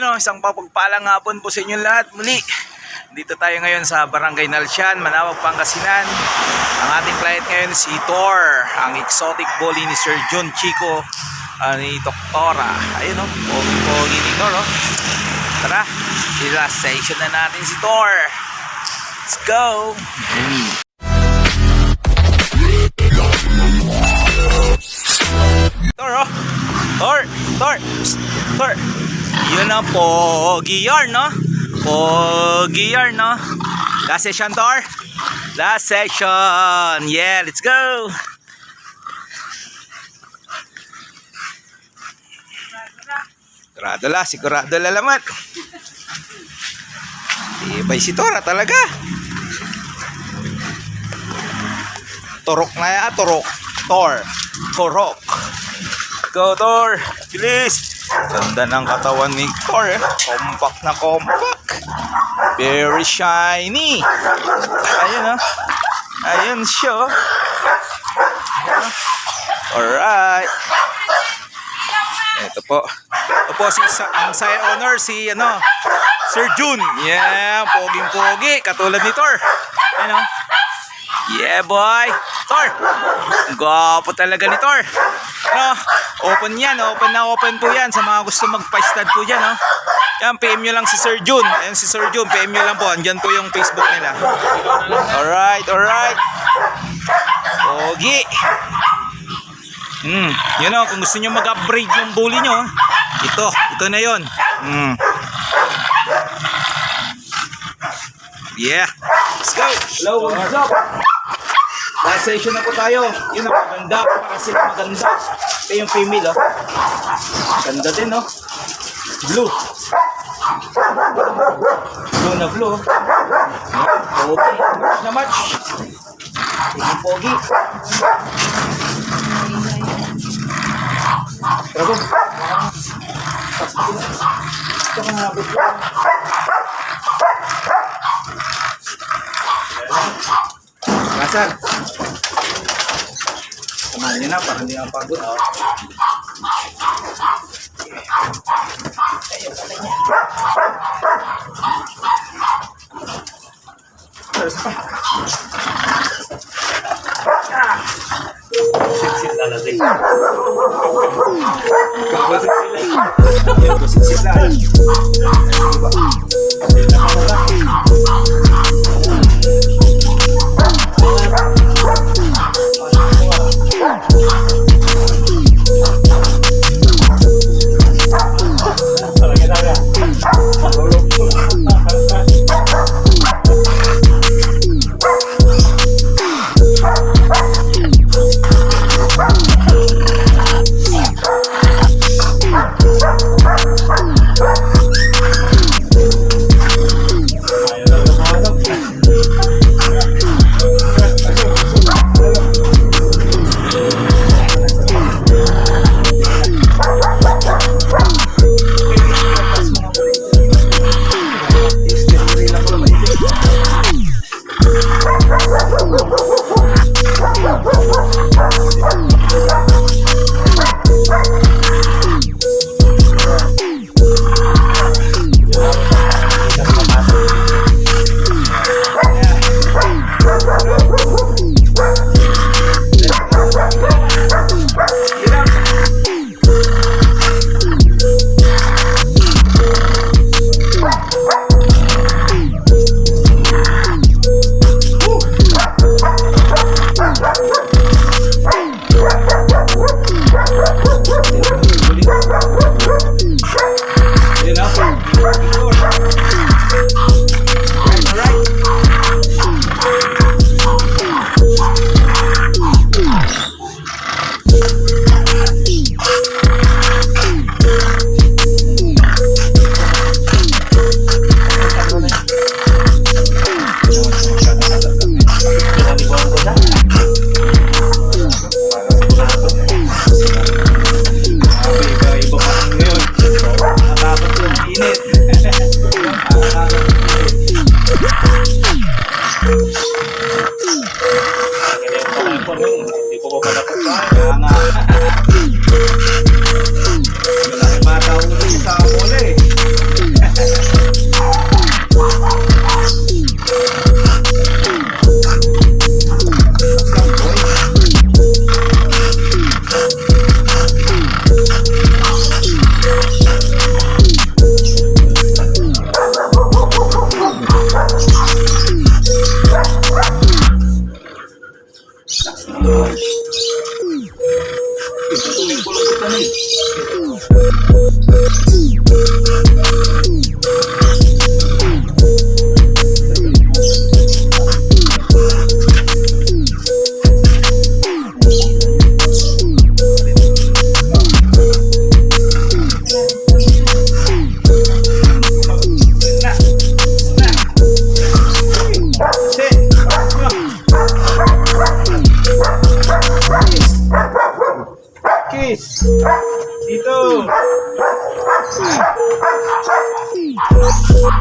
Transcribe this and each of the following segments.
Ayun o, isang papagpalang hapon po sa inyo lahat. Muli, dito tayo ngayon sa Barangay Nalsyan, Manawag, Pangasinan. Ang ating client ngayon si Thor, ang exotic bully ni Sir Jun Chico, ni Doktora. Ayun o, pogi ni Thor o. Tara, relaxation na natin si Thor. Let's go! Thor o! Thor! Yun ang pogi yarn, no? Pogi yarn, no? Last session, Thor. Last session. Yeah, let's go. Sigurado lalamat. Ibay si Thor talaga. Torok na ya, torok. Torok. Go, Thor. Bilis. Ganda ng katawan ni Thor. Compact na compact. Very shiny. Ayun, ayun siya. Alright. Ito po ang sire honor si Sir Jun. Yeah, poging-pogi katulad ni Thor. Yeah, boy. Thor. Gwapo talaga ni Thor. Open yan, open po yan sa mga gusto magpa-stud po dyan, Yan, PM nyo lang si Sir Jun. Ayan si Sir Jun, PM nyo lang po. Andyan po yung Facebook nila. Alright. Pogi. Kung gusto nyo mag-upgrade yung bully nyo, ito na yun. Yeah, let's go. Hello, what's up? Last session na po tayo. Yun ang maganda. Para sila maganda. Ito yung female, Ganda din, Blue. Blue na blue. Pogi. Match na match. Pogi. Dragon. Ito ka nga, bro. Kasar. Samahan nyo na para hindi na pagod. Terus pa. Sit na natin. Sit na. Malaki bata ulo sa mole. Ay,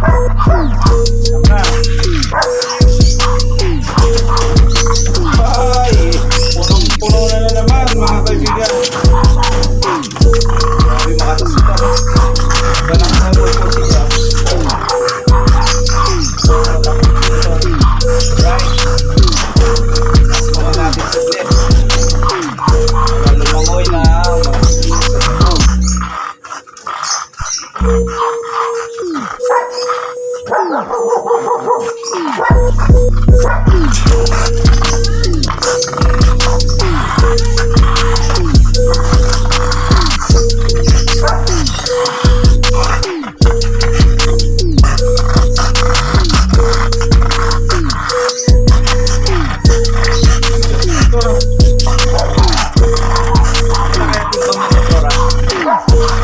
punong-puno na naman mga kaibigan. Grabe makatasita. Walang sabot po siya. Right. Muna natin saglit. Para lumangoy na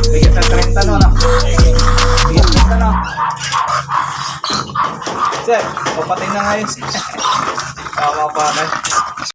bigyan ng 30 no, no? Bigyan ng 30 no? Sir, papatay na nga yun. Tama pa na.